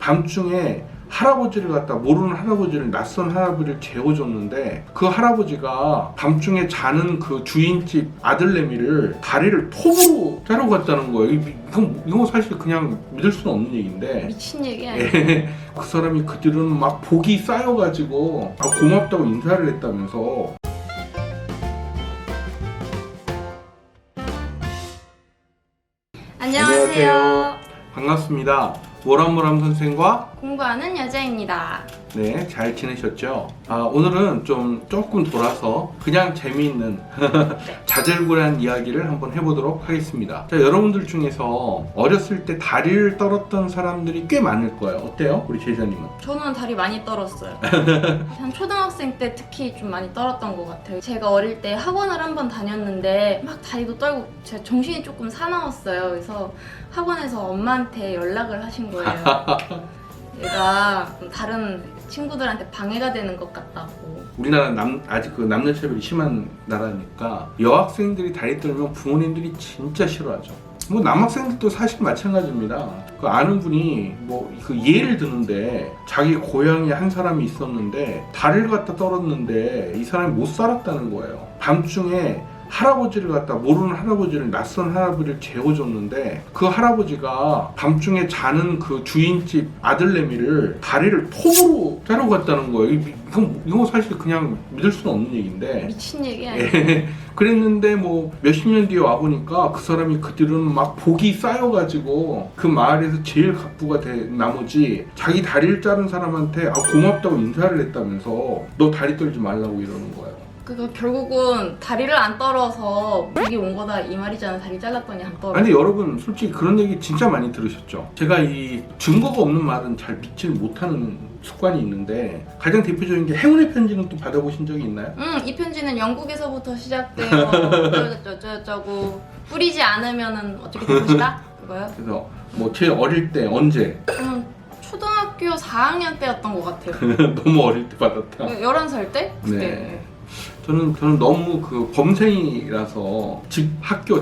밤중에 할아버지를 갖다 모르는 할아버지를 낯선 할아버지를 재워줬는데 그 할아버지가 밤중에 자는 그 주인집 아들내미를 다리를 톱으로 자르고 갔다는 거예요. 이건 사실 그냥 믿을 수는 없는 얘기인데 미친 얘기 아니야? 그 사람이 그 뒤로는 막 복이 쌓여가지고 고맙다고 인사를 했다면서. 안녕하세요. 반갑습니다. 모람모람 선생과 공부하는 여자입니다. 네, 잘 지내셨죠? 오늘은 조금 돌아서 그냥 재미있는 자잘구레한 이야기를 한번 해보도록 하겠습니다. 자, 여러분들 중에서 어렸을 때 다리를 떨었던 사람들이 꽤 많을 거예요. 어때요? 우리 제자님은? 저는 다리 많이 떨었어요. 한 초등학생 때 특히 좀 많이 떨었던 것 같아요. 제가 어릴 때 학원을 한번 다녔는데 막 다리도 떨고 제가 정신이 조금 사나웠어요. 그래서 학원에서 엄마한테 연락을 하신 거예요. 얘가 다른 친구들한테 방해가 되는 것 같다고. 우리나라는 아직 그 남녀차별이 심한 나라니까 여학생들이 다리 떨면 부모님들이 진짜 싫어하죠. 뭐 남학생들도 사실 마찬가지입니다. 그 아는 분이 그 예를 드는데 자기 고향에 한 사람이 있었는데 다리를 갖다 떨었는데 이 사람이 못 살았다는 거예요. 밤중에 할아버지를 갖다 모르는 할아버지를 낯선 할아버지를 재워줬는데 그 할아버지가 밤중에 자는 그 주인집 아들내미를 다리를 톱으로 자르고 갔다는 거예요. 이건 사실 그냥 믿을 수는 없는 얘기인데 미친 얘기 아니야? 그랬는데 몇십 년 뒤에 와보니까 그 사람이 그 뒤로는 막 복이 쌓여가지고 그 마을에서 제일 갑부가 된 나머지 자기 다리를 자른 사람한테 고맙다고 인사를 했다면서 너 다리 떨지 말라고 이러는 거예요. 그거 결국은 다리를 안 떨어서 이게 온 거다 이 말이잖아. 다리 잘랐더니 안 떨어. 아니 여러분 솔직히 그런 얘기 진짜 많이 들으셨죠? 제가 이 증거가 없는 말은 잘 믿질 못하는 습관이 있는데 가장 대표적인 게 행운의 편지는 또 받아보신 적이 있나요? 이 편지는 영국에서부터 시작돼요. 어쩌고 뿌리지 않으면은 어떻게 될 것이다? 그거요? 그래서 제일 어릴 때 언제? 저는 초등학교 4학년 때였던 것 같아요. 너무 어릴 때 받았다. 11살 때? 그때. 네. 저는 너무 그 범생이라서 집 학교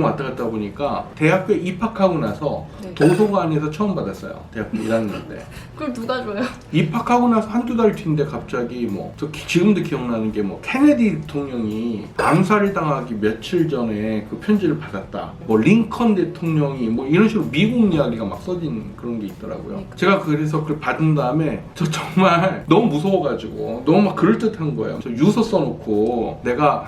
왔다 갔다 보니까 대학교에 입학하고 나서 네. 도서관에서 처음 받았어요. 대학교 1학년 때. 그걸 누가 줘요? 입학하고 나서 한두 달 뒤인데 갑자기 저 지금도 기억나는 게 케네디 대통령이 암살을 당하기 며칠 전에 그 편지를 받았다. 링컨 대통령이 이런 식으로 미국 이야기가 막 써진 그런 게 있더라고요. 그러니까. 제가 그래서 그걸 받은 다음에 저 정말 너무 무서워가지고 너무 막 그럴듯한 거예요. 저 유서 써놓고 내가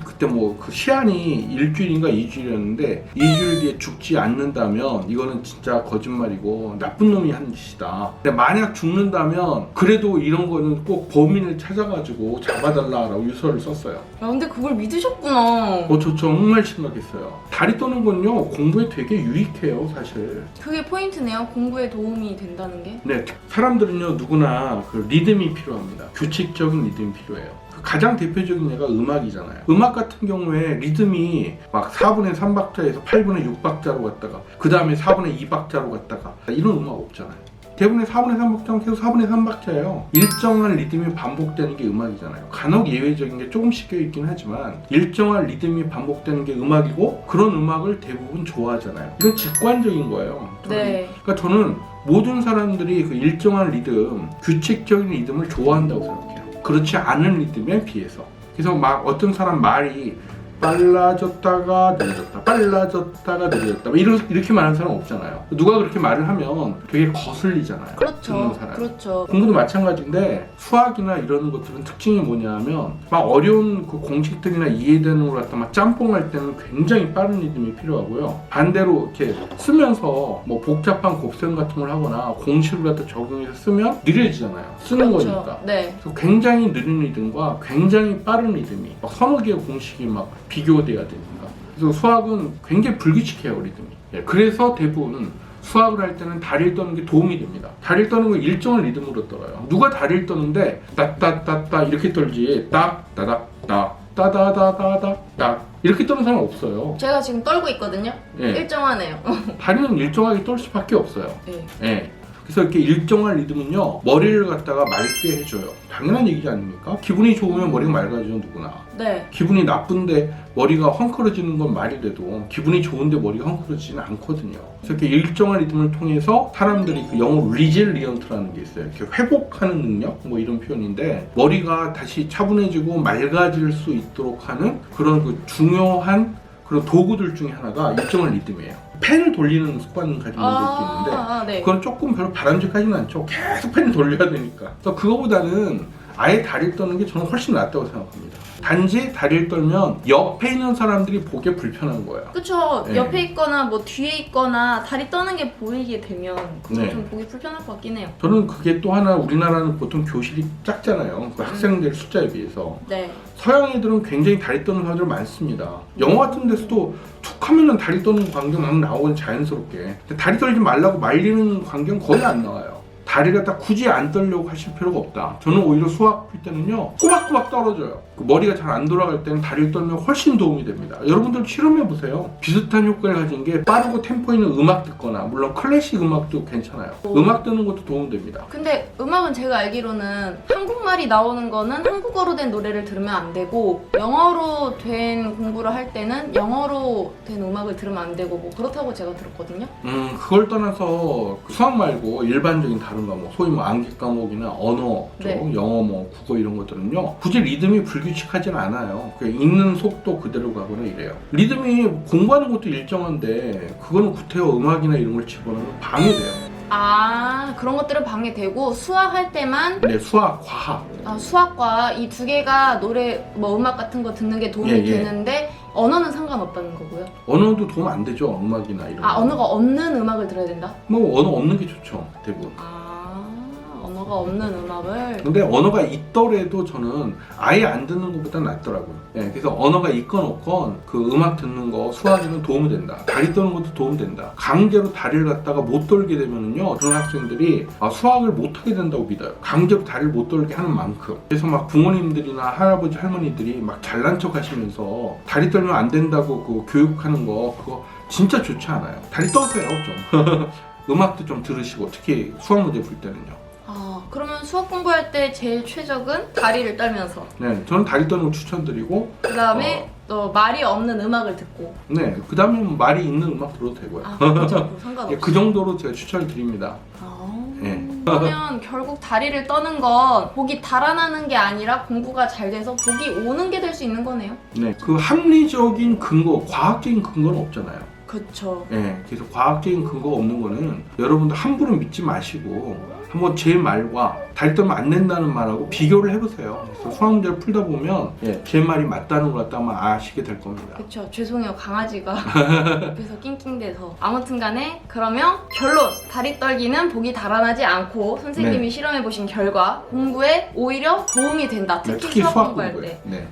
그때 그 시한이 일주일인가 2주일이었는데 2주일 뒤에 죽지 않는다면 이거는 진짜 거짓말이고 나쁜 놈이 한 짓이다. 근데 만약 죽는다면 그래도 이런 거는 꼭 범인을 찾아가지고 잡아달라라고 유서를 썼어요. 야, 근데 그걸 믿으셨구나. 저 정말 심각했어요. 다리 떠는 건요 공부에 되게 유익해요 사실. 그게 포인트네요. 공부에 도움이 된다는 게. 네, 사람들은요 누구나 그 리듬이 필요합니다. 규칙적인 리듬이 필요해요. 가장 대표적인 예가 음악이잖아요. 음악 같은 경우에 리듬이 막 4분의 3박자에서 8분의 6박자로 갔다가 그 다음에 4분의 2박자로 갔다가 이런 음악 없잖아요. 대부분의 4분의 3박자는 계속 4분의 3박자예요. 일정한 리듬이 반복되는 게 음악이잖아요. 간혹 예외적인 게 조금씩 껴있긴 하지만 일정한 리듬이 반복되는 게 음악이고 그런 음악을 대부분 좋아하잖아요. 이건 직관적인 거예요. 네. 그러니까 저는 모든 사람들이 그 일정한 리듬, 규칙적인 리듬을 좋아한다고 생각해요. 그렇지 않은 리듬에 비해서. 그래서 어떤 사람 말이 빨라졌다가 느려졌다, 빨라졌다가 느려졌다 이렇게 말하는 사람 없잖아요. 누가 그렇게 말을 하면 되게 거슬리잖아요. 듣는 사람이. 그렇죠. 공부도 마찬가지인데 수학이나 이런 것들은 특징이 뭐냐면 어려운 그 공식들이나 이해되는 걸 갖다 짬뽕할 때는 굉장히 빠른 리듬이 필요하고요. 반대로 이렇게 쓰면서 복잡한 곱셈 같은 걸 하거나 공식을 갖다 적용해서 쓰면 느려지잖아요. 쓰는 그렇죠. 거니까. 네. 그래서 굉장히 느린 리듬과 굉장히 빠른 리듬이 서너 개의 공식이 비교돼야 되니까. 그래서 수학은 굉장히 불규칙해요 리듬이. 그래서 대부분 수학을 할 때는 다리를 떠는 게 도움이 됩니다. 다리를 떠는 건 일정한 리듬으로 떨어요. 누가 다리를 떠는데 따따따따 이렇게 떨지 따따따따 따다다다다 이렇게 떠는 사람 없어요. 제가 지금 떨고 있거든요. 네. 일정하네요. 다리는 일정하게 떨 수밖에 없어요. 네. 네. 그래서 이렇게 일정한 리듬은요, 머리를 갖다가 맑게 해줘요. 당연한 얘기지 않습니까? 기분이 좋으면 머리가 맑아지죠, 누구나. 네. 기분이 나쁜데 머리가 헝클어지는 건 말이 돼도 기분이 좋은데 머리가 헝클어지지는 않거든요. 그래서 이렇게 일정한 리듬을 통해서 사람들이 그 영어로 리질리언트라는 게 있어요. 이렇게 회복하는 능력? 뭐 이런 표현인데, 머리가 다시 차분해지고 맑아질 수 있도록 하는 그런 그 중요한 그런 도구들 중에 하나가 일정한 리듬이에요. 펜을 돌리는 습관 가진 분들도 있는데 네. 그건 조금 별로 바람직하지는 않죠. 계속 펜을 돌려야 되니까. 그래서 그거보다는 아예 다리를 떠는 게 저는 훨씬 낫다고 생각합니다. 단지 다리를 떨면 옆에 있는 사람들이 보기 불편한 거예요. 그쵸. 네. 옆에 있거나 뭐 뒤에 있거나 다리 떠는 게 보이게 되면 그건 네. 좀 보기 불편할 것 같긴 해요. 저는 그게 또 하나, 우리나라는 보통 교실이 작잖아요. 그 학생들 숫자에 비해서. 네. 서양 애들은 굉장히 다리 떠는 사람들 많습니다. 영어 같은 데서도 툭 하면은 다리 떠는 광경 막 나오건 자연스럽게. 근데 다리 떨지 말라고 말리는 광경 거의 안 나와요. 다리를 딱 굳이 안 떨려고 하실 필요가 없다. 저는 오히려 수학 풀 때는요, 꼬박꼬박 떨어져요. 그 머리가 잘 안 돌아갈 때는 다리를 떨면 훨씬 도움이 됩니다. 여러분들 실험해보세요. 비슷한 효과를 가진 게 빠르고 템포 있는 음악 듣거나, 물론 클래식 음악도 괜찮아요. 음악 듣는 것도 도움됩니다. 근데 음악은 제가 알기로는 한국말이 나오는 거는 한국어로 된 노래를 들으면 안 되고, 영어로 된 공부를 할 때는 영어로 된 음악을 들으면 안 되고, 뭐 그렇다고 제가 들었거든요. 그걸 떠나서 수학 말고 일반적인 다른 과목, 소위 뭐 암기 과목이나 언어 쪽, 네. 영어, 뭐 국어 이런 것들은요, 굳이 리듬이 불규칙하진 않아요. 그냥 읽는 속도 그대로 가거나 이래요. 리듬이 공부하는 것도 일정한데 그거는 구태여 음악이나 이런 걸 집어넣으면 방해돼요. 아, 그런 것들은 방해되고 수학할 때만 네, 수학, 과학. 수학과 이 두 개가 노래, 뭐 음악 같은 거 듣는 게 도움이 예. 되는데 언어는 상관없다는 거고요. 언어도 도움 안 되죠, 음악이나 이런 거. 언어가 없는 음악을 들어야 된다? 뭐 언어 없는 게 좋죠, 대부분. 언어가 없는 음악을. 근데 언어가 있더라도 저는 아예 안 듣는 것보다 낫더라고요. 네, 그래서 언어가 있건 없건 그 음악 듣는 거, 수학에는 도움이 된다. 다리 떠는 것도 도움이 된다. 강제로 다리를 갖다가 못 돌게 되면은요, 그런 학생들이 수학을 못 하게 된다고 믿어요. 강제로 다리를 못 돌게 하는 만큼. 그래서 막 부모님들이나 할아버지, 할머니들이 막 잘난 척 하시면서 다리 떨면 안 된다고 그 교육하는 거, 그거 진짜 좋지 않아요. 다리 떠세요, 좀. 음악도 좀 들으시고, 특히 수학 문제 풀 때는요. 그러면 수학 공부할 때 제일 최적은 다리를 떨면서. 네, 저는 다리 떠는 거 추천드리고, 그 다음에 또 말이 없는 음악을 듣고. 네, 그 다음에 말이 있는 음악 들어도 되고요. 그렇죠. 상관없이. 그 정도로 제가 추천을 드립니다. 네. 그러면 결국 다리를 떠는 건 복이 달아나는 게 아니라 공부가 잘 돼서 복이 오는 게 될 수 있는 거네요. 네, 그 합리적인 근거, 과학적인 근거는 없잖아요. 그쵸. 네, 그래서 과학적인 근거가 없는 거는 여러분들 함부로 믿지 마시고 한번 제 말과 다리 떨면 안 된다는 말하고 비교를 해보세요. 그래서 수학 문제를 풀다 보면 제 말이 맞다는 걸 갖다 아마 아시게 될 겁니다. 그쵸. 죄송해요. 강아지가 옆에서 낑낑대서. 아무튼 간에 그러면 결론. 다리 떨기는 복이 달아나지 않고 선생님이 실험해보신 결과 공부에 오히려 도움이 된다. 특히 수학 공부할 때. 네.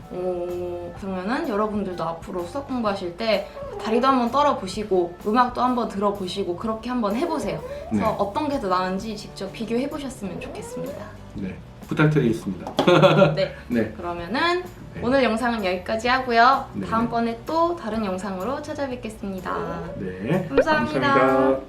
그러면은 여러분들도 앞으로 수학 공부하실 때 다리도 한번 떨어보시고 음악도 한번 들어보시고 그렇게 한번 해보세요. 그래서 어떤 게 더 나은지 직접 비교해보셨으면 좋겠습니다. 네, 부탁드리겠습니다. 네. 네. 그러면은 오늘 영상은 여기까지 하고요. 네. 다음번에 또 다른 영상으로 찾아뵙겠습니다. 네. 감사합니다. 감사합니다.